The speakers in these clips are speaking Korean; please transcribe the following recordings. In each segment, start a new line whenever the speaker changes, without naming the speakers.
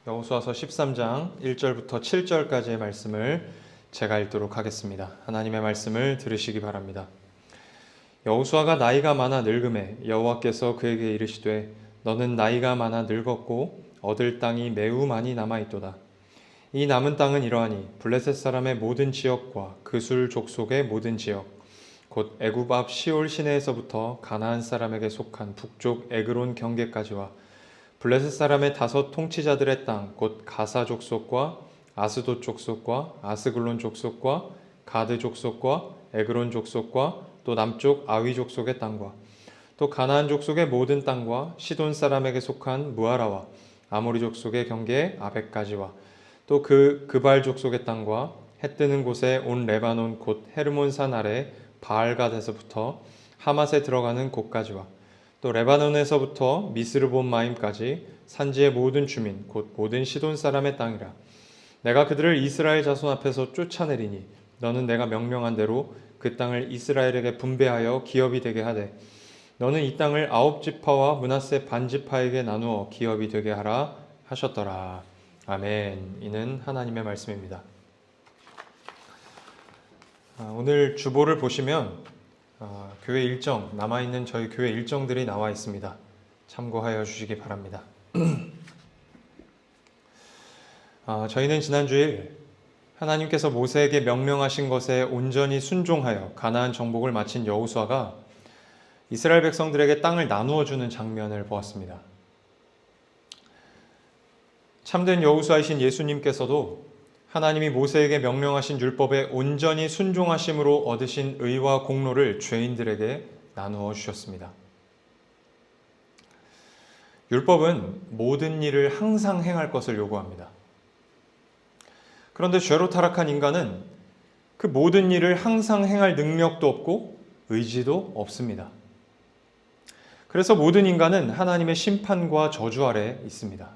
여호수아서 13장 1절부터 7절까지의 말씀을 제가 읽도록 하겠습니다. 하나님의 말씀을 들으시기 바랍니다. 여호수아가 나이가 많아 늙음에 여호와께서 그에게 이르시되 너는 나이가 많아 늙었고 얻을 땅이 매우 많이 남아있도다. 이 남은 땅은 이러하니 블레셋 사람의 모든 지역과 그술 족속의 모든 지역 곧 애굽 앞 시올 시내에서부터 가나안 사람에게 속한 북쪽 에그론 경계까지와 블레셋 사람의 5 통치자들의 땅 곧 가사 족속과 아스돗 족속과 아스글론 족속과 가드 족속과 에그론 족속과 또 남쪽 아위 족속의 땅과 또 가나안 족속의 모든 땅과 시돈 사람에게 속한 무아라와 아모리 족속의 경계 아벡까지와 또 그발 족속의 땅과 해 뜨는 곳에 온 레바논 곧 헤르몬산 아래 바알갓에서부터 하맛에 들어가는 곳까지와 또 레바논에서부터 미스르본 마임까지 산지의 모든 주민 곧 모든 시돈 사람의 땅이라. 내가 그들을 이스라엘 자손 앞에서 쫓아내리니 너는 내가 명령한 대로 그 땅을 이스라엘에게 분배하여 기업이 되게 하되 너는 이 땅을 9지파와 므낫세 반지파에게 나누어 기업이 되게 하라 하셨더라. 아멘. 이는 하나님의 말씀입니다. 오늘 주보를 보시면 교회 일정, 남아있는 저희 교회 일정들이 나와 있습니다. 참고하여 주시기 바랍니다. 저희는 지난 주일 하나님께서 모세에게 명령하신 것에 온전히 순종하여 가나안 정복을 마친 여호수아가 이스라엘 백성들에게 땅을 나누어 주는 장면을 보았습니다. 참된 여호수아이신 예수님께서도 하나님이 모세에게 명령하신 율법에 온전히 순종하심으로 얻으신 의와 공로를 죄인들에게 나누어 주셨습니다. 율법은 모든 일을 항상 행할 것을 요구합니다. 그런데 죄로 타락한 인간은 그 모든 일을 항상 행할 능력도 없고 의지도 없습니다. 그래서 모든 인간은 하나님의 심판과 저주 아래 있습니다.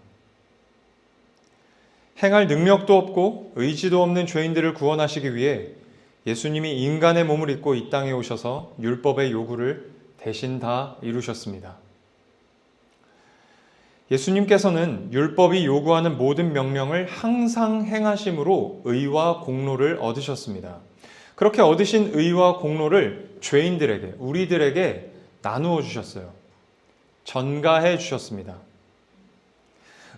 행할 능력도 없고 의지도 없는 죄인들을 구원하시기 위해 예수님이 인간의 몸을 입고 이 땅에 오셔서 율법의 요구를 대신 다 이루셨습니다. 예수님께서는 율법이 요구하는 모든 명령을 항상 행하심으로 의와 공로를 얻으셨습니다. 그렇게 얻으신 의와 공로를 죄인들에게, 우리들에게 나누어 주셨어요. 전가해 주셨습니다.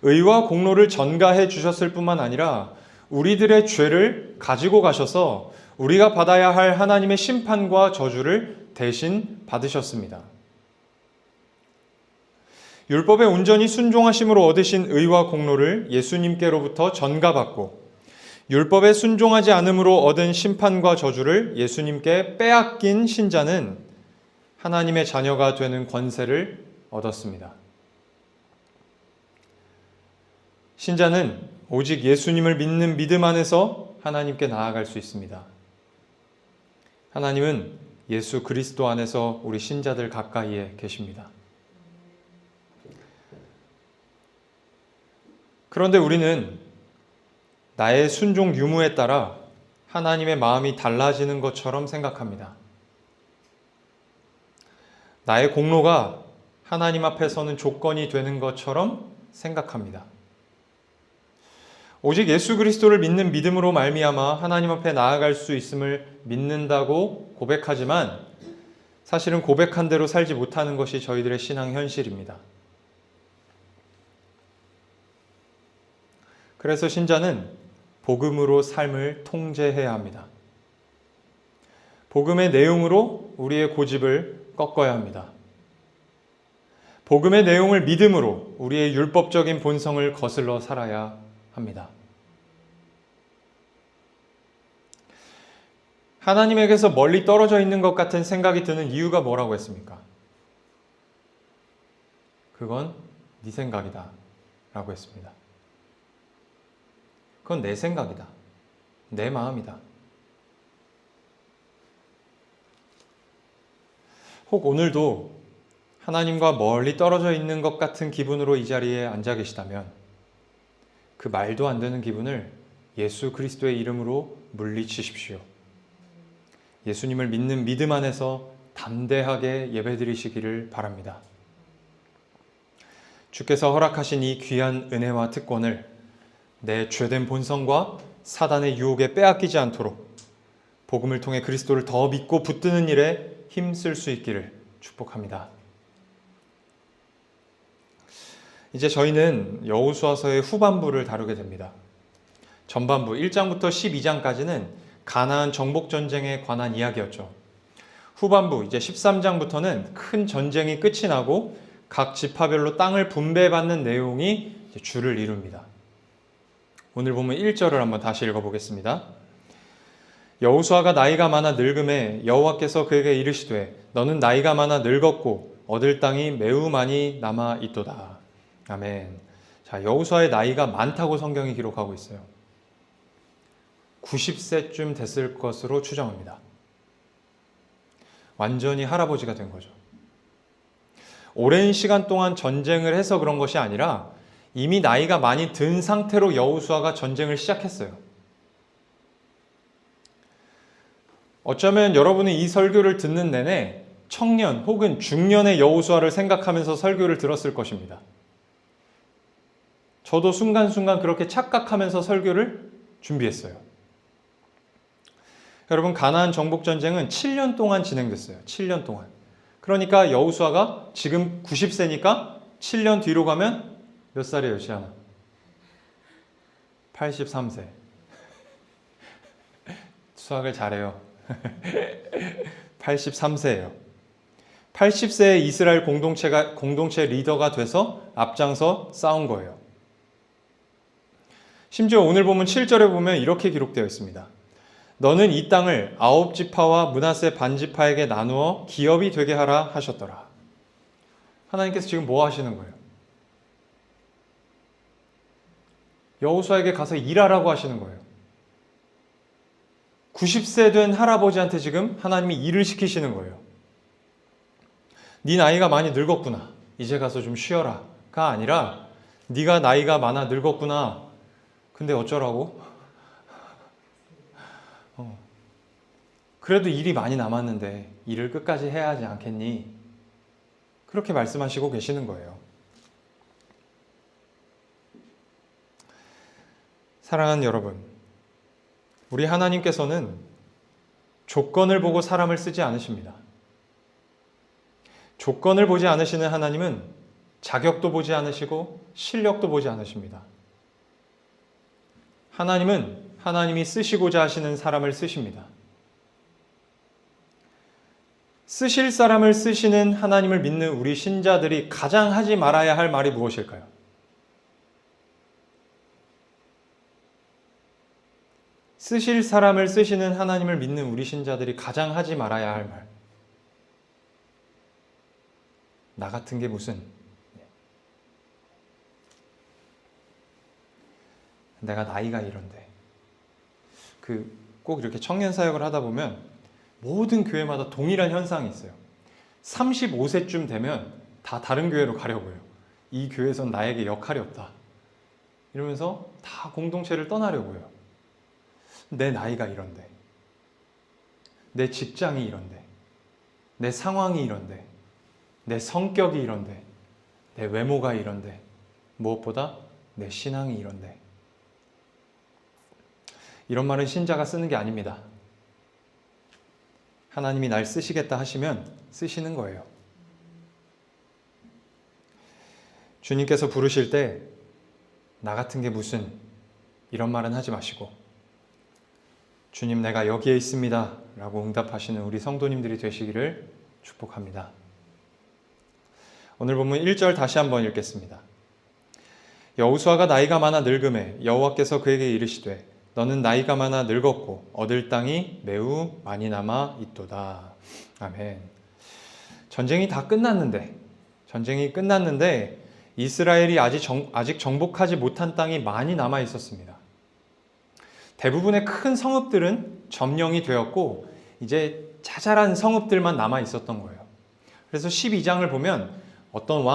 의와 공로를 전가해 주셨을 뿐만 아니라 우리들의 죄를 가지고 가셔서 우리가 받아야 할 하나님의 심판과 저주를 대신 받으셨습니다. 율법에 온전히 순종하심으로 얻으신 의와 공로를 예수님께로부터 전가받고 율법에 순종하지 않음으로 얻은 심판과 저주를 예수님께 빼앗긴 신자는 하나님의 자녀가 되는 권세를 얻었습니다. 신자는 오직 예수님을 믿는 믿음 안에서 하나님께 나아갈 수 있습니다. 하나님은 예수 그리스도 안에서 우리 신자들 가까이에 계십니다. 그런데 우리는 나의 순종 유무에 따라 하나님의 마음이 달라지는 것처럼 생각합니다. 나의 공로가 하나님 앞에서는 조건이 되는 것처럼 생각합니다. 오직 예수 그리스도를 믿는 믿음으로 말미암아 하나님 앞에 나아갈 수 있음을 믿는다고 고백하지만 사실은 고백한 대로 살지 못하는 것이 저희들의 신앙 현실입니다. 그래서 신자는 복음으로 삶을 통제해야 합니다. 복음의 내용으로 우리의 고집을 꺾어야 합니다. 복음의 내용을 믿음으로 우리의 율법적인 본성을 거슬러 살아야 합니다. 하나님에게서 멀리 떨어져 있는 것 같은 생각이 드는 이유가 뭐라고 했습니까? 그건 네 생각이다 라고 했습니다. 그건 내 생각이다. 내 마음이다. 혹 오늘도 하나님과 멀리 떨어져 있는 것 같은 기분으로 이 자리에 앉아 계시다면 그 말도 안 되는 기분을 예수 그리스도의 이름으로 물리치십시오. 예수님을 믿는 믿음 안에서 담대하게 예배드리시기를 바랍니다. 주께서 허락하신 이 귀한 은혜와 특권을 내 죄된 본성과 사단의 유혹에 빼앗기지 않도록 복음을 통해 그리스도를 더 믿고 붙드는 일에 힘쓸 수 있기를 축복합니다. 이제 저희는 여호수아서의 후반부를 다루게 됩니다. 전반부 1장부터 12장까지는 가나안 정복 전쟁에 관한 이야기였죠. 후반부 이제 13장부터는 큰 전쟁이 끝이 나고 각 지파별로 땅을 분배받는 내용이 주를 이룹니다. 오늘 보면 1절을 한번 다시 읽어보겠습니다. 여호수아가 나이가 많아 늙음에 여호와께서 그에게 이르시되 너는 나이가 많아 늙었고 얻을 땅이 매우 많이 남아 있도다. 아멘. 자, 여호수아의 나이가 많다고 성경이 기록하고 있어요. 90세쯤 됐을 것으로 추정합니다. 완전히 할아버지가 된 거죠. 오랜 시간 동안 전쟁을 해서 그런 것이 아니라 이미 나이가 많이 든 상태로 여호수아가 전쟁을 시작했어요. 어쩌면 여러분이 이 설교를 듣는 내내 청년 혹은 중년의 여호수아를 생각하면서 설교를 들었을 것입니다. 저도 순간순간 그렇게 착각하면서 설교를 준비했어요. 여러분, 가나안 정복 전쟁은 7년 동안 진행됐어요. 7년 동안. 그러니까 여호수아가 지금 90세니까 7년 뒤로 가면 몇 살이에요, 지아나? 83세. 수학을 잘해요. 83세예요. 80세의 이스라엘 공동체 리더가 돼서 앞장서 싸운 거예요. 심지어 오늘 보면 7절에 보면 이렇게 기록되어 있습니다. 너는 이 땅을 9지파와 므낫세 반지파에게 나누어 기업이 되게 하라 하셨더라. 하나님께서 지금 뭐 하시는 거예요? 여호수아에게 가서 일하라고 하시는 거예요. 90세 된 할아버지한테 지금 하나님이 일을 시키시는 거예요. 네 나이가 많이 늙었구나. 이제 가서 좀 쉬어라가 아니라 네가 나이가 많아 늙었구나. 근데 어쩌라고? 그래도 일이 많이 남았는데 일을 끝까지 해야 하지 않겠니? 그렇게 말씀하시고 계시는 거예요. 사랑하는 여러분, 우리 하나님께서는 조건을 보고 사람을 쓰지 않으십니다. 조건을 보지 않으시는 하나님은 자격도 보지 않으시고 실력도 보지 않으십니다. 하나님은 하나님이 쓰시고자 하시는 사람을 쓰십니다. 쓰실 사람을 쓰시는 하나님을 믿는 우리 신자들이 가장 하지 말아야 할 말이 무엇일까요? 쓰실 사람을 쓰시는 하나님을 믿는 우리 신자들이 가장 하지 말아야 할 말. 나 같은 게 무슨, 내가 나이가 이런데. 꼭 이렇게 청년 사역을 하다 보면 모든 교회마다 동일한 현상이 있어요. 35세쯤 되면 다 다른 교회로 가려고 해요. 이 교회에선 나에게 역할이 없다. 이러면서 다 공동체를 떠나려고 해요. 내 나이가 이런데, 내 직장이 이런데, 내 상황이 이런데, 내 성격이 이런데, 내 외모가 이런데, 무엇보다 내 신앙이 이런데. 이런 말은 신자가 쓰는 게 아닙니다. 하나님이 날 쓰시겠다 하시면 쓰시는 거예요. 주님께서 부르실 때 나 같은 게 무슨, 이런 말은 하지 마시고 주님, 내가 여기에 있습니다 라고 응답하시는 우리 성도님들이 되시기를 축복합니다. 오늘 본문 1절 다시 한번 읽겠습니다. 여호수아가 나이가 많아 늙음에 여호와께서 그에게 이르시되 너는 나이가 많아 늙었고 얻을 땅이 매우 많이 남아 있도다. 아멘. 전쟁이 끝났는데 이스라엘이 아직 정복하지 못한 땅이 많이 남아 있었습니다. 대부분의 큰 성읍들은 점령이 되었고 이제 자잘한 성읍들만 남아 있었던 거예요. 그래서 12장을 보면 어떤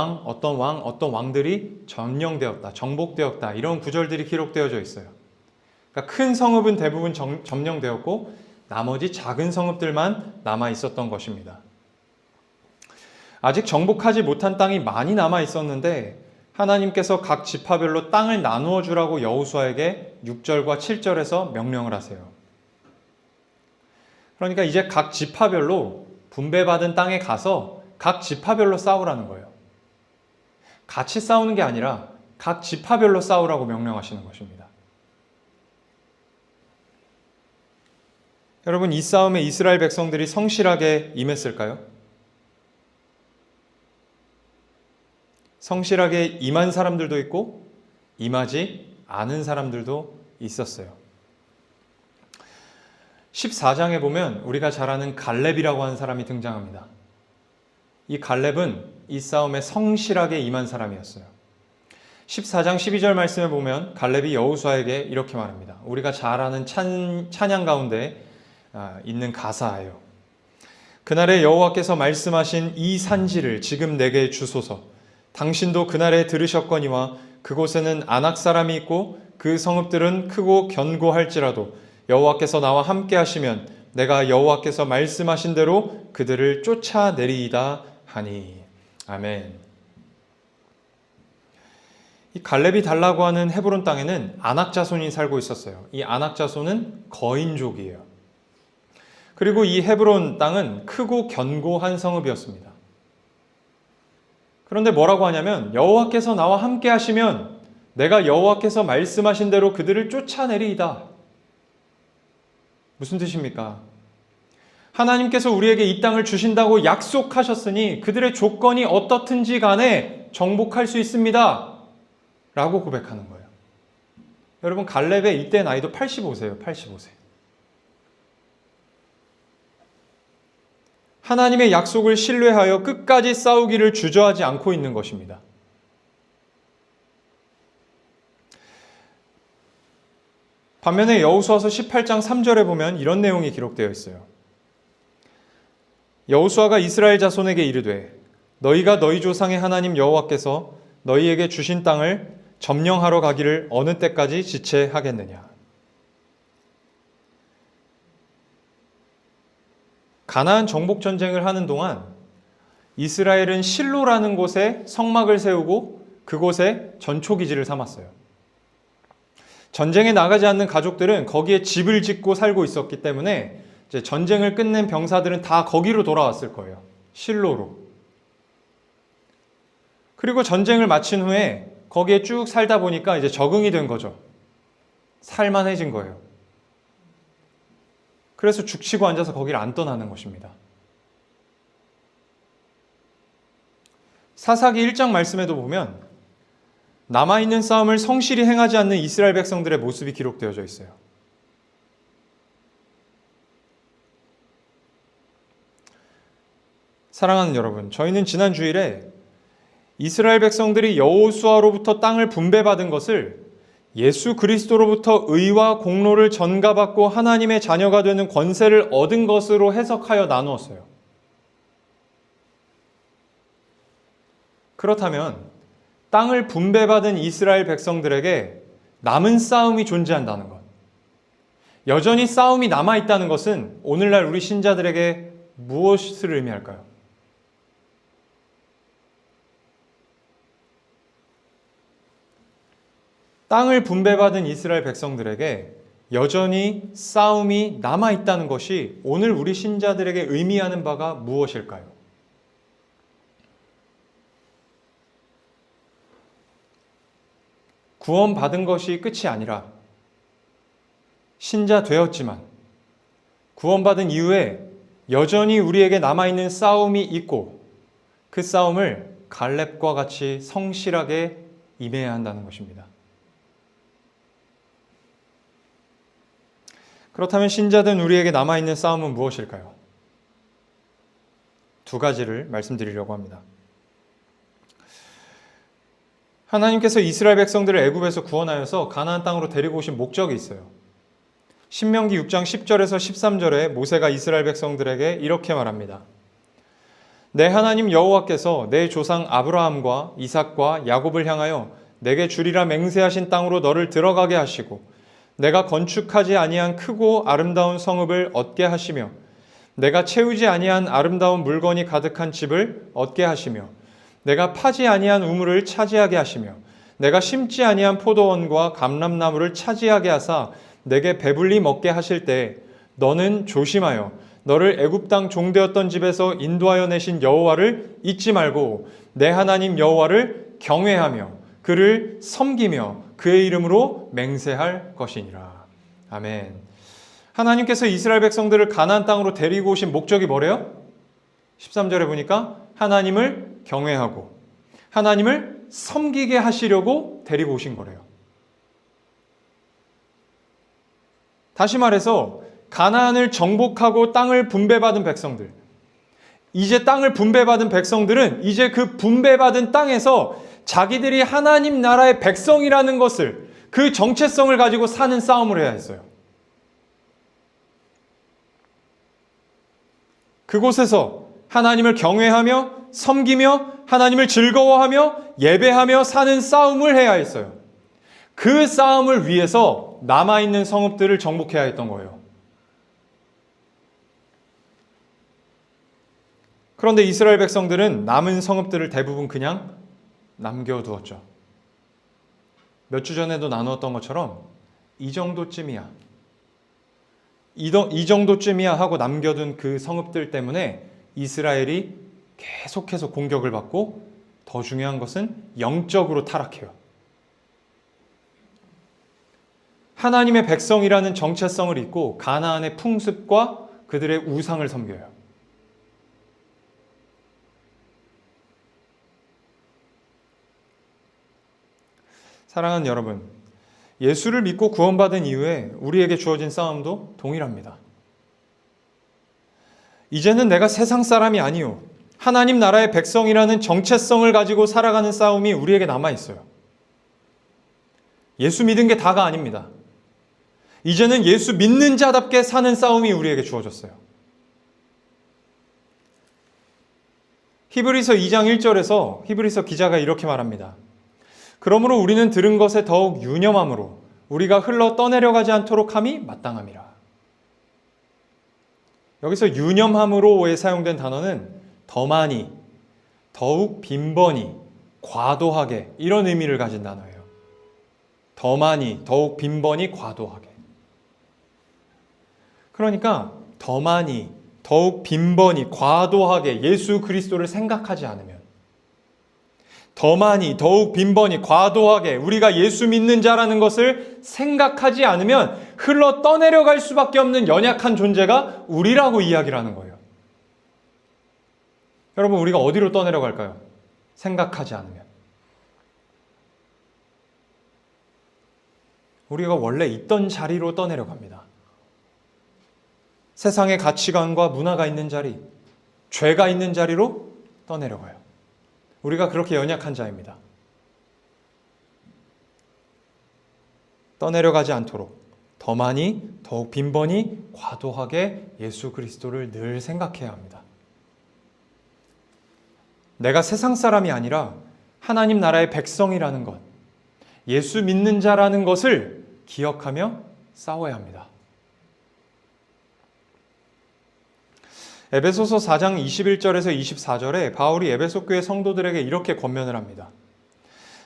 왕들이 점령되었다, 정복되었다 이런 구절들이 기록되어져 있어요. 그러니까 큰 성읍은 대부분 점령되었고 나머지 작은 성읍들만 남아 있었던 것입니다. 아직 정복하지 못한 땅이 많이 남아 있었는데 하나님께서 각 지파별로 땅을 나누어 주라고 여호수아에게 6절과 7절에서 명령을 하세요. 그러니까 이제 각 지파별로 분배받은 땅에 가서 각 지파별로 싸우라는 거예요. 같이 싸우는 게 아니라 각 지파별로 싸우라고 명령하시는 것입니다. 여러분, 이 싸움에 이스라엘 백성들이 성실하게 임했을까요? 성실하게 임한 사람들도 있고 임하지 않은 사람들도 있었어요. 14장에 보면 우리가 잘 아는 갈렙이라고 하는 사람이 등장합니다. 이 갈렙은 이 싸움에 성실하게 임한 사람이었어요. 14장 12절 말씀에 보면 갈렙이 여호수아에게 이렇게 말합니다. 우리가 잘 아는 찬양 가운데 있는 가사예요. 그날에 여호와께서 말씀하신 이 산지를 지금 내게 주소서. 당신도 그날에 들으셨거니와 그곳에는 아낙 사람이 있고 그 성읍들은 크고 견고할지라도 여호와께서 나와 함께 하시면 내가 여호와께서 말씀하신 대로 그들을 쫓아내리이다 하니. 아멘. 이 갈렙이 달라고 하는 헤브론 땅에는 아낙 자손이 살고 있었어요. 이 아낙 자손은 거인족이에요. 그리고 이 헤브론 땅은 크고 견고한 성읍이었습니다. 그런데 뭐라고 하냐면 여호와께서 나와 함께 하시면 내가 여호와께서 말씀하신 대로 그들을 쫓아내리이다. 무슨 뜻입니까? 하나님께서 우리에게 이 땅을 주신다고 약속하셨으니 그들의 조건이 어떻든지 간에 정복할 수 있습니다. 라고 고백하는 거예요. 여러분, 갈렙의 이때 나이도 85세예요. 85세. 하나님의 약속을 신뢰하여 끝까지 싸우기를 주저하지 않고 있는 것입니다. 반면에 여호수아서 18장 3절에 보면 이런 내용이 기록되어 있어요. 여호수아가 이스라엘 자손에게 이르되 너희가 너희 조상의 하나님 여호와께서 너희에게 주신 땅을 점령하러 가기를 어느 때까지 지체하겠느냐. 가나안 정복 전쟁을 하는 동안 이스라엘은 실로라는 곳에 성막을 세우고 그곳에 전초기지를 삼았어요. 전쟁에 나가지 않는 가족들은 거기에 집을 짓고 살고 있었기 때문에 이제 전쟁을 끝낸 병사들은 다 거기로 돌아왔을 거예요. 실로로. 그리고 전쟁을 마친 후에 거기에 쭉 살다 보니까 이제 적응이 된 거죠. 살만해진 거예요. 그래서 죽치고 앉아서 거기를 안 떠나는 것입니다. 사사기 1장 말씀에도 보면 남아있는 싸움을 성실히 행하지 않는 이스라엘 백성들의 모습이 기록되어져 있어요. 사랑하는 여러분, 저희는 지난 주일에 이스라엘 백성들이 여호수아로부터 땅을 분배받은 것을 예수 그리스도로부터 의와 공로를 전가받고 하나님의 자녀가 되는 권세를 얻은 것으로 해석하여 나누었어요. 그렇다면 땅을 분배받은 이스라엘 백성들에게 남은 싸움이 존재한다는 것, 여전히 싸움이 남아있다는 것은 오늘날 우리 신자들에게 무엇을 의미할까요? 땅을 분배받은 이스라엘 백성들에게 여전히 싸움이 남아있다는 것이 오늘 우리 신자들에게 의미하는 바가 무엇일까요? 구원받은 것이 끝이 아니라 신자 되었지만 구원받은 이후에 여전히 우리에게 남아있는 싸움이 있고 그 싸움을 갈렙과 같이 성실하게 임해야 한다는 것입니다. 그렇다면 신자된 우리에게 남아있는 싸움은 무엇일까요? 두 가지를 말씀드리려고 합니다. 하나님께서 이스라엘 백성들을 애굽에서 구원하여서 가나안 땅으로 데리고 오신 목적이 있어요. 신명기 6장 10절에서 13절에 모세가 이스라엘 백성들에게 이렇게 말합니다. 내 하나님 여호와께서 내 조상 아브라함과 이삭과 야곱을 향하여 내게 주리라 맹세하신 땅으로 너를 들어가게 하시고 내가 건축하지 아니한 크고 아름다운 성읍을 얻게 하시며 내가 채우지 아니한 아름다운 물건이 가득한 집을 얻게 하시며 내가 파지 아니한 우물을 차지하게 하시며 내가 심지 아니한 포도원과 감람나무를 차지하게 하사 내게 배불리 먹게 하실 때 너는 조심하여 너를 애굽 땅 종되었던 집에서 인도하여 내신 여호와를 잊지 말고 내 하나님 여호와를 경외하며 그를 섬기며 그의 이름으로 맹세할 것이니라. 아멘. 하나님께서 이스라엘 백성들을 가나안 땅으로 데리고 오신 목적이 뭐래요? 13절에 보니까 하나님을 경외하고 하나님을 섬기게 하시려고 데리고 오신 거래요. 다시 말해서 가나안을 정복하고 땅을 분배받은 백성들, 이제 땅을 분배받은 백성들은 이제 그 분배받은 땅에서 자기들이 하나님 나라의 백성이라는 것을, 그 정체성을 가지고 사는 싸움을 해야 했어요. 그곳에서 하나님을 경외하며 섬기며 하나님을 즐거워하며 예배하며 사는 싸움을 해야 했어요. 그 싸움을 위해서 남아있는 성읍들을 정복해야 했던 거예요. 그런데 이스라엘 백성들은 남은 성읍들을 대부분 그냥 남겨두었죠. 몇 주 전에도 나누었던 것처럼 이 정도쯤이야 하고 남겨둔 그 성읍들 때문에 이스라엘이 계속해서 공격을 받고, 더 중요한 것은 영적으로 타락해요. 하나님의 백성이라는 정체성을 잊고 가나안의 풍습과 그들의 우상을 섬겨요. 사랑하는 여러분, 예수를 믿고 구원받은 이후에 우리에게 주어진 싸움도 동일합니다. 이제는 내가 세상 사람이 아니요 하나님 나라의 백성이라는 정체성을 가지고 살아가는 싸움이 우리에게 남아있어요. 예수 믿은 게 다가 아닙니다. 이제는 예수 믿는 자답게 사는 싸움이 우리에게 주어졌어요. 히브리서 2장 1절에서 히브리서 기자가 이렇게 말합니다. 그러므로 우리는 들은 것에 더욱 유념함으로 우리가 흘러 떠내려가지 않도록 함이 마땅함이라. 여기서 유념함으로에 사용된 단어는 더 많이, 더욱 빈번히, 과도하게, 이런 의미를 가진 단어예요. 더 많이, 더욱 빈번히, 과도하게. 그러니까 더 많이, 더욱 빈번히, 과도하게 예수 그리스도를 생각하지 않으면, 더 많이, 더욱 빈번히, 과도하게 우리가 예수 믿는 자라는 것을 생각하지 않으면 흘러 떠내려갈 수밖에 없는 연약한 존재가 우리라고 이야기를 하는 거예요. 여러분, 우리가 어디로 떠내려갈까요? 생각하지 않으면. 우리가 원래 있던 자리로 떠내려갑니다. 세상의 가치관과 문화가 있는 자리, 죄가 있는 자리로 떠내려가요. 우리가 그렇게 연약한 자입니다. 떠내려가지 않도록 더 많이, 더욱 빈번히, 과도하게 예수 그리스도를 늘 생각해야 합니다. 내가 세상 사람이 아니라 하나님 나라의 백성이라는 것, 예수 믿는 자라는 것을 기억하며 싸워야 합니다. 에베소서 4장 21절에서 24절에 바울이 에베소 교회 성도들에게 이렇게 권면을 합니다.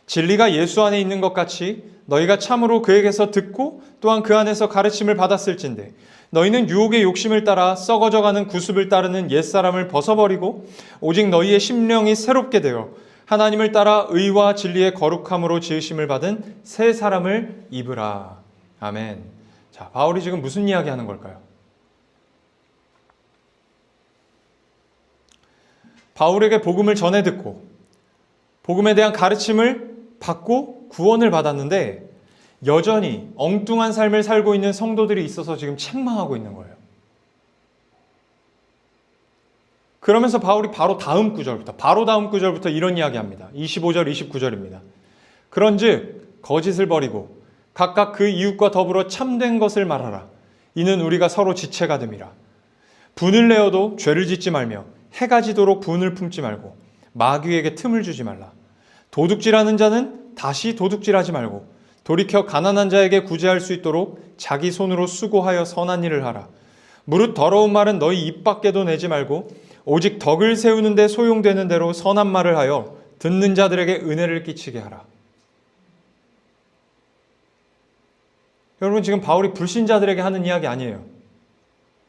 진리가 예수 안에 있는 것 같이 너희가 참으로 그에게서 듣고 또한 그 안에서 가르침을 받았을진데 너희는 유혹의 욕심을 따라 썩어져가는 구습을 따르는 옛사람을 벗어버리고 오직 너희의 심령이 새롭게 되어 하나님을 따라 의와 진리의 거룩함으로 지으심을 받은 새 사람을 입으라. 아멘. 자, 바울이 지금 무슨 이야기 하는 걸까요? 바울에게 복음을 전해 듣고 복음에 대한 가르침을 받고 구원을 받았는데 여전히 엉뚱한 삶을 살고 있는 성도들이 있어서 지금 책망하고 있는 거예요. 그러면서 바울이 바로 다음 구절부터 이런 이야기합니다. 25절, 29절입니다. 그런즉 거짓을 버리고 각각 그 이웃과 더불어 참된 것을 말하라. 이는 우리가 서로 지체가 됨이라. 분을 내어도 죄를 짓지 말며 해가 지도록 분을 품지 말고 마귀에게 틈을 주지 말라. 도둑질하는 자는 다시 도둑질하지 말고 돌이켜 가난한 자에게 구제할 수 있도록 자기 손으로 수고하여 선한 일을 하라. 무릇 더러운 말은 너희 입 밖에도 내지 말고 오직 덕을 세우는 데 소용되는 대로 선한 말을 하여 듣는 자들에게 은혜를 끼치게 하라. 여러분, 지금 바울이 불신자들에게 하는 이야기 아니에요.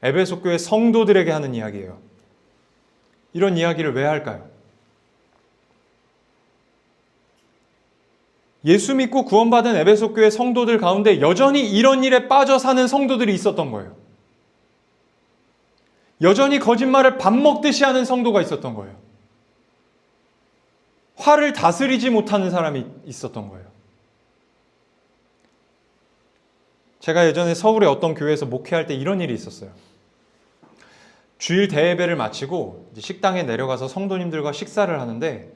에베소 교회 성도들에게 하는 이야기예요. 이런 이야기를 왜 할까요? 예수 믿고 구원받은 에베소 교회 성도들 가운데 여전히 이런 일에 빠져 사는 성도들이 있었던 거예요. 여전히 거짓말을 밥 먹듯이 하는 성도가 있었던 거예요. 화를 다스리지 못하는 사람이 있었던 거예요. 제가 예전에 서울의 어떤 교회에서 목회할 때 이런 일이 있었어요. 주일 대예배를 마치고 식당에 내려가서 성도님들과 식사를 하는데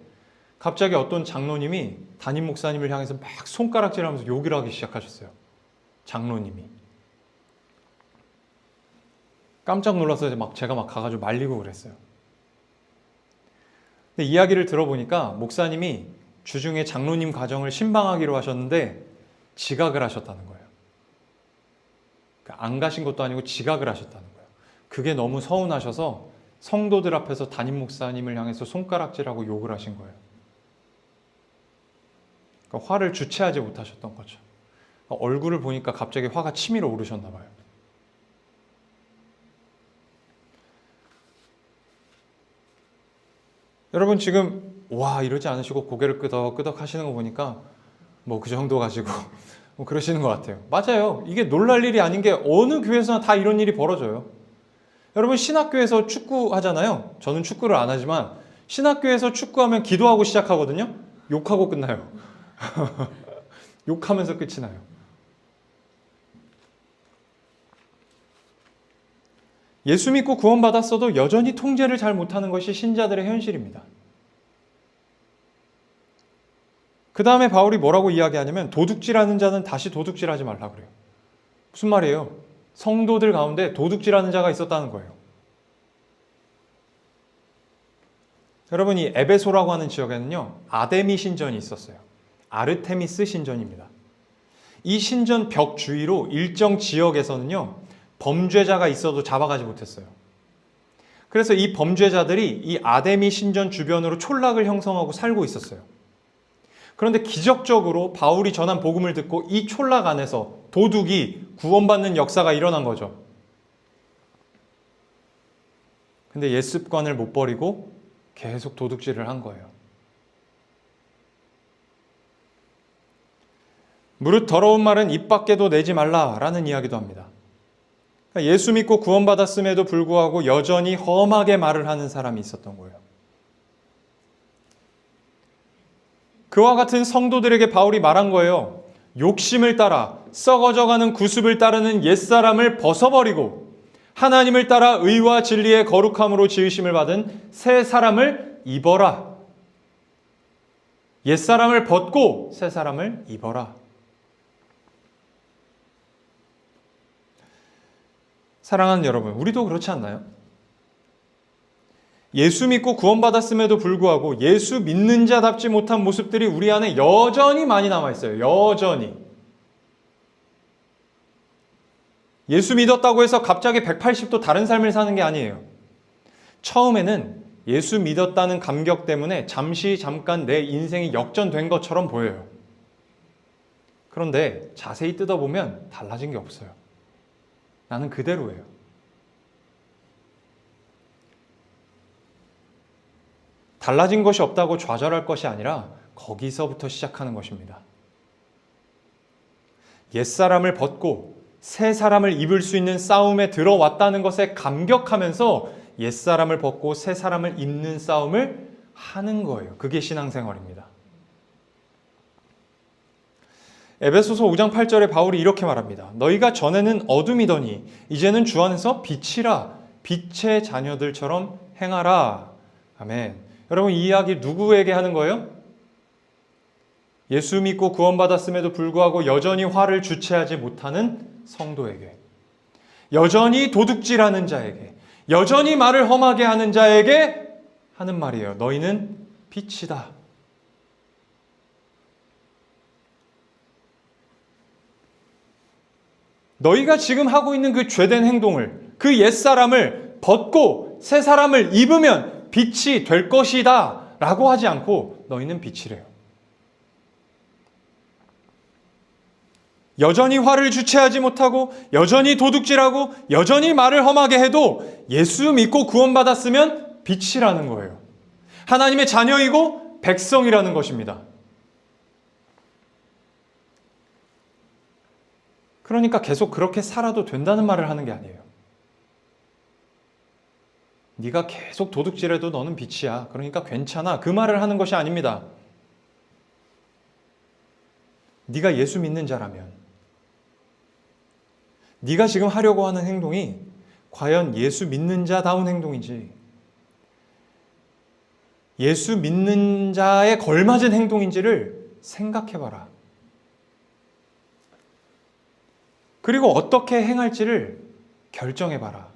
갑자기 어떤 장로님이 담임 목사님을 향해서 막 손가락질하면서 욕을 하기 시작하셨어요. 장로님이. 깜짝 놀라서 제가 가가지고 말리고 그랬어요. 근데 이야기를 들어보니까 목사님이 주중에 장로님 가정을 신방하기로 하셨는데 지각을 하셨다는 거예요. 그러니까 안 가신 것도 아니고 지각을 하셨다는 거예요. 그게 너무 서운하셔서 성도들 앞에서 담임 목사님을 향해서 손가락질하고 욕을 하신 거예요. 그러니까 화를 주체하지 못하셨던 거죠. 얼굴을 보니까 갑자기 화가 치밀어 오르셨나 봐요. 여러분 지금 와 이러지 않으시고 고개를 끄덕끄덕 하시는 거 보니까 뭐 그 정도 가지고 뭐 그러시는 것 같아요. 맞아요. 이게 놀랄 일이 아닌 게 어느 교회에서나 다 이런 일이 벌어져요. 여러분 신학교에서 축구 하잖아요. 저는 축구를 안 하지만 신학교에서 축구하면 기도하고 시작하거든요. 욕하고 끝나요. 욕하면서 끝이 나요. 예수 믿고 구원받았어도 여전히 통제를 잘 못하는 것이 신자들의 현실입니다. 그 다음에 바울이 뭐라고 이야기하냐면 도둑질하는 자는 다시 도둑질하지 말라 그래요. 무슨 말이에요? 성도들 가운데 도둑질하는 자가 있었다는 거예요. 여러분 이 에베소라고 하는 지역에는요 아데미 신전이 있었어요. 아르테미스 신전입니다. 이 신전 벽 주위로 일정 지역에서는요 범죄자가 있어도 잡아가지 못했어요. 그래서 이 범죄자들이 이 아데미 신전 주변으로 촌락을 형성하고 살고 있었어요. 그런데 기적적으로 바울이 전한 복음을 듣고 이 촌락 안에서 도둑이 구원받는 역사가 일어난 거죠. 근데 옛 습관을 못 버리고 계속 도둑질을 한 거예요. 무릇 더러운 말은 입 밖에도 내지 말라라는 이야기도 합니다. 예수 믿고 구원받았음에도 불구하고 여전히 험하게 말을 하는 사람이 있었던 거예요. 그와 같은 성도들에게 바울이 말한 거예요. 욕심을 따라 썩어져가는 구습을 따르는 옛사람을 벗어버리고 하나님을 따라 의와 진리의 거룩함으로 지으심을 받은 새 사람을 입어라. 옛사람을 벗고 새 사람을 입어라. 사랑하는 여러분, 우리도 그렇지 않나요? 예수 믿고 구원받았음에도 불구하고 예수 믿는 자답지 못한 모습들이 우리 안에 여전히 많이 남아있어요. 여전히. 예수 믿었다고 해서 갑자기 180도 다른 삶을 사는 게 아니에요. 처음에는 예수 믿었다는 감격 때문에 잠깐 내 인생이 역전된 것처럼 보여요. 그런데 자세히 뜯어보면 달라진 게 없어요. 나는 그대로예요. 달라진 것이 없다고 좌절할 것이 아니라 거기서부터 시작하는 것입니다. 옛사람을 벗고 새 사람을 입을 수 있는 싸움에 들어왔다는 것에 감격하면서 옛사람을 벗고 새 사람을 입는 싸움을 하는 거예요. 그게 신앙생활입니다. 에베소서 5장 8절에 바울이 이렇게 말합니다. 너희가 전에는 어둠이더니 이제는 주 안에서 빛이라. 빛의 자녀들처럼 행하라. 아멘. 여러분 이 이야기 누구에게 하는 거예요? 예수 믿고 구원받았음에도 불구하고 여전히 화를 주체하지 못하는 성도에게, 여전히 도둑질하는 자에게, 여전히 말을 험하게 하는 자에게 하는 말이에요. 너희는 빛이다. 너희가 지금 하고 있는 그 죄된 행동을, 그 옛사람을 벗고 새 사람을 입으면 빛이 될 것이다 라고 하지 않고 너희는 빛이래요. 여전히 화를 주체하지 못하고 여전히 도둑질하고 여전히 말을 험하게 해도 예수 믿고 구원받았으면 빛이라는 거예요. 하나님의 자녀이고 백성이라는 것입니다. 그러니까 계속 그렇게 살아도 된다는 말을 하는 게 아니에요. 네가 계속 도둑질해도 너는 빛이야. 그러니까 괜찮아. 그 말을 하는 것이 아닙니다. 네가 예수 믿는 자라면, 네가 지금 하려고 하는 행동이 과연 예수 믿는 자다운 행동인지, 예수 믿는 자에 걸맞은 행동인지를 생각해봐라. 그리고 어떻게 행할지를 결정해봐라.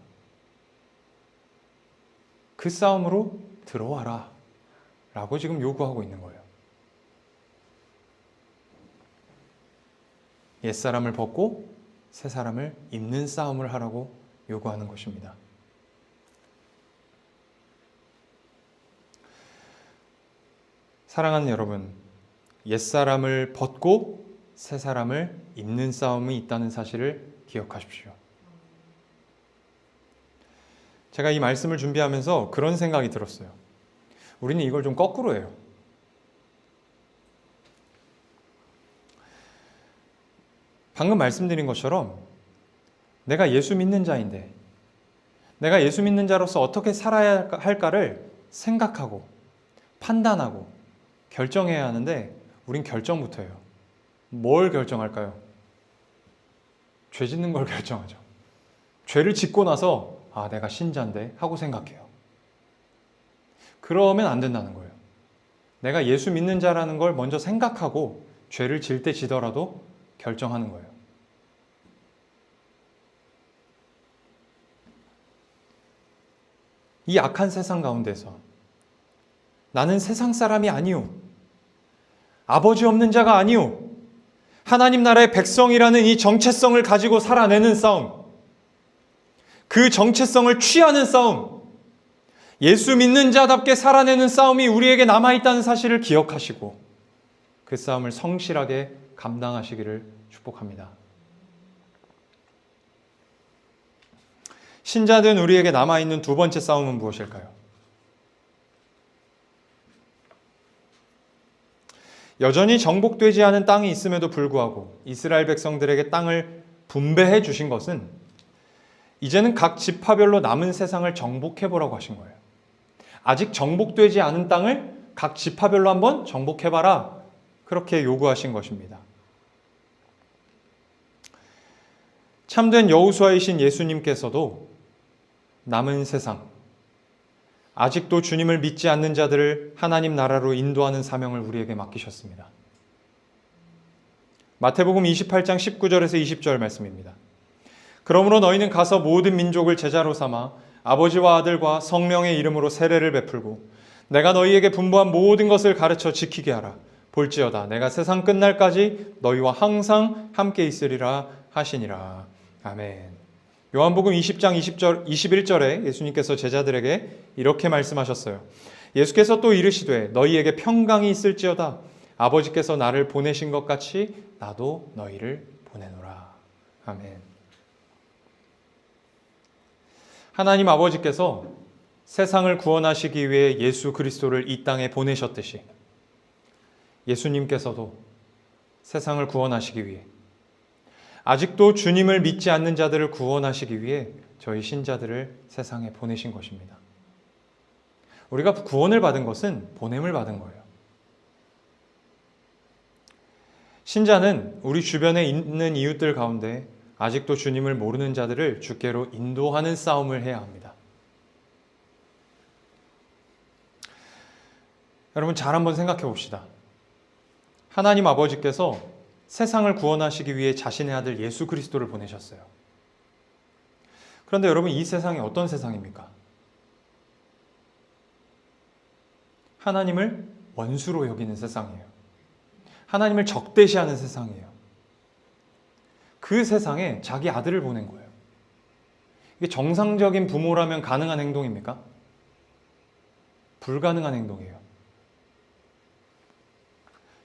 그 싸움으로 들어와라. 라고 지금 요구하고 있는 거예요. 옛사람을 벗고 새사람을 입는 싸움을 하라고 요구하는 것입니다. 사랑하는 여러분, 옛사람을 벗고 새사람을 입는 싸움이 있다는 사실을 기억하십시오. 제가 이 말씀을 준비하면서 그런 생각이 들었어요. 우리는 이걸 좀 거꾸로 해요. 방금 말씀드린 것처럼 내가 예수 믿는 자인데 내가 예수 믿는 자로서 어떻게 살아야 할까를 생각하고 판단하고 결정해야 하는데 우린 결정부터 해요. 뭘 결정할까요? 죄 짓는 걸 결정하죠. 죄를 짓고 나서 내가 신자인데 하고 생각해요. 그러면 안 된다는 거예요. 내가 예수 믿는 자라는 걸 먼저 생각하고 죄를 질 때 지더라도 결정하는 거예요. 이 악한 세상 가운데서 나는 세상 사람이 아니오. 아버지 없는 자가 아니오. 하나님 나라의 백성이라는 이 정체성을 가지고 살아내는 싸움. 그 정체성을 취하는 싸움. 예수 믿는 자답게 살아내는 싸움이 우리에게 남아있다는 사실을 기억하시고 그 싸움을 성실하게 감당하시기를 축복합니다. 신자된 우리에게 남아있는 두 번째 싸움은 무엇일까요? 여전히 정복되지 않은 땅이 있음에도 불구하고 이스라엘 백성들에게 땅을 분배해 주신 것은 이제는 각 지파별로 남은 세상을 정복해보라고 하신 거예요. 아직 정복되지 않은 땅을 각 지파별로 한번 정복해봐라. 그렇게 요구하신 것입니다. 참된 여호수아이신 예수님께서도 남은 세상, 아직도 주님을 믿지 않는 자들을 하나님 나라로 인도하는 사명을 우리에게 맡기셨습니다. 마태복음 28장 19절에서 20절 말씀입니다. 그러므로 너희는 가서 모든 민족을 제자로 삼아 아버지와 아들과 성령의 이름으로 세례를 베풀고 내가 너희에게 분부한 모든 것을 가르쳐 지키게 하라. 볼지어다 내가 세상 끝날까지 너희와 항상 함께 있으리라 하시니라. 아멘. 요한복음 20장 21절에 예수님께서 제자들에게 이렇게 말씀하셨어요. 예수께서 또 이르시되 너희에게 평강이 있을지어다. 아버지께서 나를 보내신 것 같이 나도 너희를 보내노라. 아멘. 하나님 아버지께서 세상을 구원하시기 위해 예수 그리스도를 이 땅에 보내셨듯이 예수님께서도 세상을 구원하시기 위해 아직도 주님을 믿지 않는 자들을 구원하시기 위해 저희 신자들을 세상에 보내신 것입니다. 우리가 구원을 받은 것은 보냄을 받은 거예요. 신자는 우리 주변에 있는 이웃들 가운데 아직도 주님을 모르는 자들을 주께로 인도하는 싸움을 해야 합니다. 여러분 잘 한번 생각해 봅시다. 하나님 아버지께서 세상을 구원하시기 위해 자신의 아들 예수 그리스도를 보내셨어요. 그런데 여러분 이 세상이 어떤 세상입니까? 하나님을 원수로 여기는 세상이에요. 하나님을 적대시하는 세상이에요. 그 세상에 자기 아들을 보낸 거예요. 이게 정상적인 부모라면 가능한 행동입니까? 불가능한 행동이에요.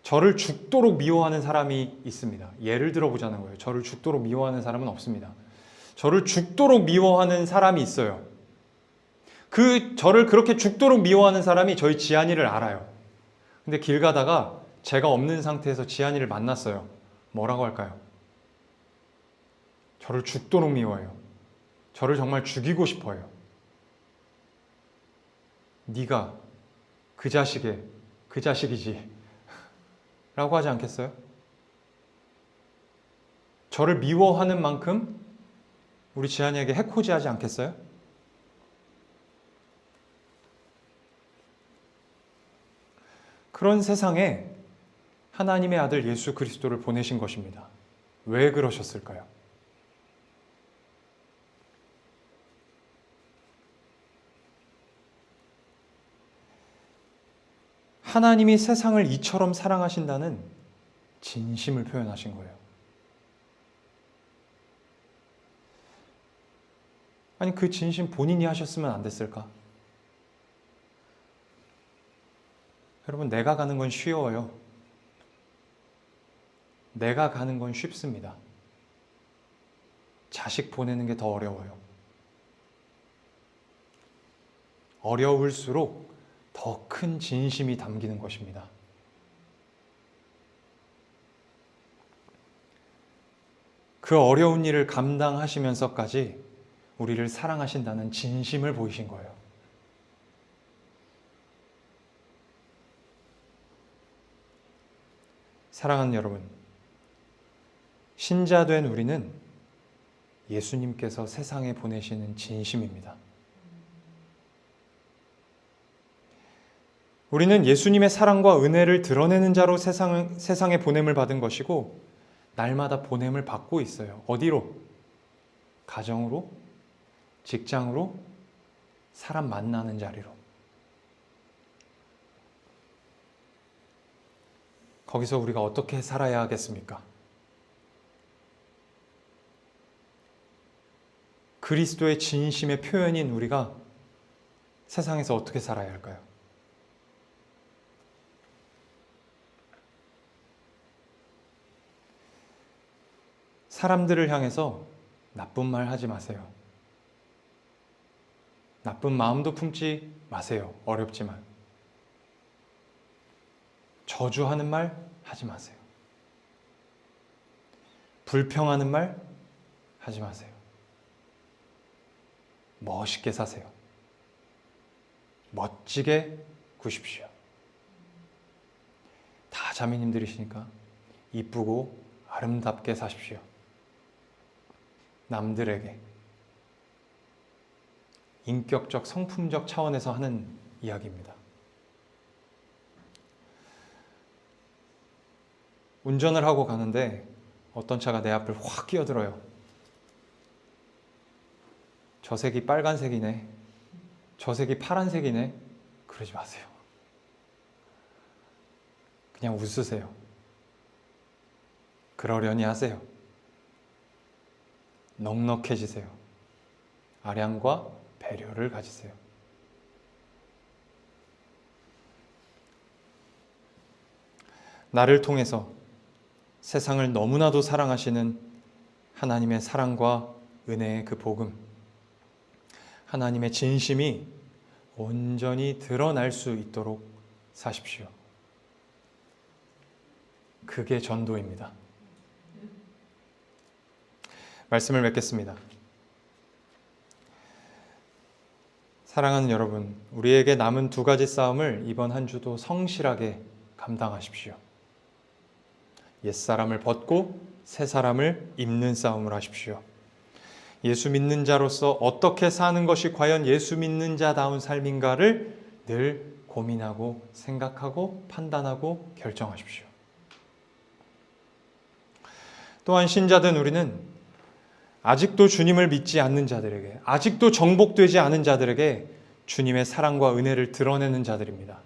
저를 죽도록 미워하는 사람이 있습니다. 예를 들어 보자는 거예요. 저를 죽도록 미워하는 사람은 없습니다. 저를 죽도록 미워하는 사람이 있어요. 저를 그렇게 죽도록 미워하는 사람이 저희 지한이를 알아요. 근데 길 가다가 제가 없는 상태에서 지한이를 만났어요. 뭐라고 할까요? 저를 죽도록 미워해요. 저를 정말 죽이고 싶어요. 네가 그 자식이지 라고 하지 않겠어요? 저를 미워하는 만큼 우리 지한이에게 해코지하지 않겠어요? 그런 세상에 하나님의 아들 예수 그리스도를 보내신 것입니다. 왜 그러셨을까요? 하나님이 세상을 이처럼 사랑하신다는 진심을 표현하신 거예요. 아니, 그 진심 본인이 하셨으면 안 됐을까? 여러분, 내가 가는 건 쉬워요. 내가 가는 건 쉽습니다. 자식 보내는 게 더 어려워요. 어려울수록 더 큰 진심이 담기는 것입니다. 그 어려운 일을 감당하시면서까지 우리를 사랑하신다는 진심을 보이신 거예요. 사랑하는 여러분, 신자된 우리는 예수님께서 세상에 보내시는 진심입니다. 우리는 예수님의 사랑과 은혜를 드러내는 자로 세상에 보냄을 받은 것이고 날마다 보냄을 받고 있어요. 어디로? 가정으로, 직장으로, 사람 만나는 자리로. 거기서 우리가 어떻게 살아야 하겠습니까? 그리스도의 진심의 표현인 우리가 세상에서 어떻게 살아야 할까요? 사람들을 향해서 나쁜 말 하지 마세요. 나쁜 마음도 품지 마세요. 어렵지만. 저주하는 말 하지 마세요. 불평하는 말 하지 마세요. 멋있게 사세요. 멋지게 구십시오. 다 자매님들이시니까 이쁘고 아름답게 사십시오. 남들에게 인격적, 성품적 차원에서 하는 이야기입니다. 운전을 하고 가는데 어떤 차가 내 앞을 확 끼어들어요. 저 색이 빨간색이네. 저 색이 파란색이네. 그러지 마세요. 그냥 웃으세요. 그러려니 하세요. 넉넉해지세요. 아량과 배려를 가지세요. 나를 통해서 세상을 너무나도 사랑하시는 하나님의 사랑과 은혜의 그 복음, 하나님의 진심이 온전히 드러날 수 있도록 사십시오. 그게 전도입니다. 말씀을 맺겠습니다. 사랑하는 여러분, 우리에게 남은 두 가지 싸움을 이번 한 주도 성실하게 감당하십시오. 옛사람을 벗고 새사람을 입는 싸움을 하십시오. 예수 믿는 자로서 어떻게 사는 것이 과연 예수 믿는 자다운 삶인가를 늘 고민하고 생각하고 판단하고 결정하십시오. 또한 신자된 우리는 아직도 주님을 믿지 않는 자들에게, 아직도 정복되지 않은 자들에게 주님의 사랑과 은혜를 드러내는 자들입니다.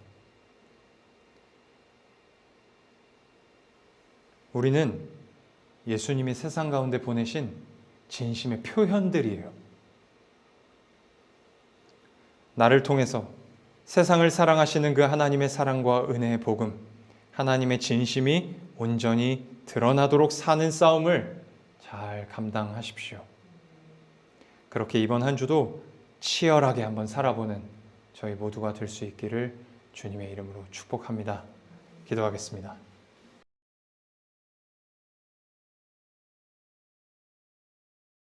우리는 예수님이 세상 가운데 보내신 진심의 표현들이에요. 나를 통해서 세상을 사랑하시는 그 하나님의 사랑과 은혜의 복음, 하나님의 진심이 온전히 드러나도록 사는 싸움을 잘 감당하십시오. 그렇게 이번 한 주도 치열하게 한번 살아보는 저희 모두가 될 수 있기를 주님의 이름으로 축복합니다. 기도하겠습니다.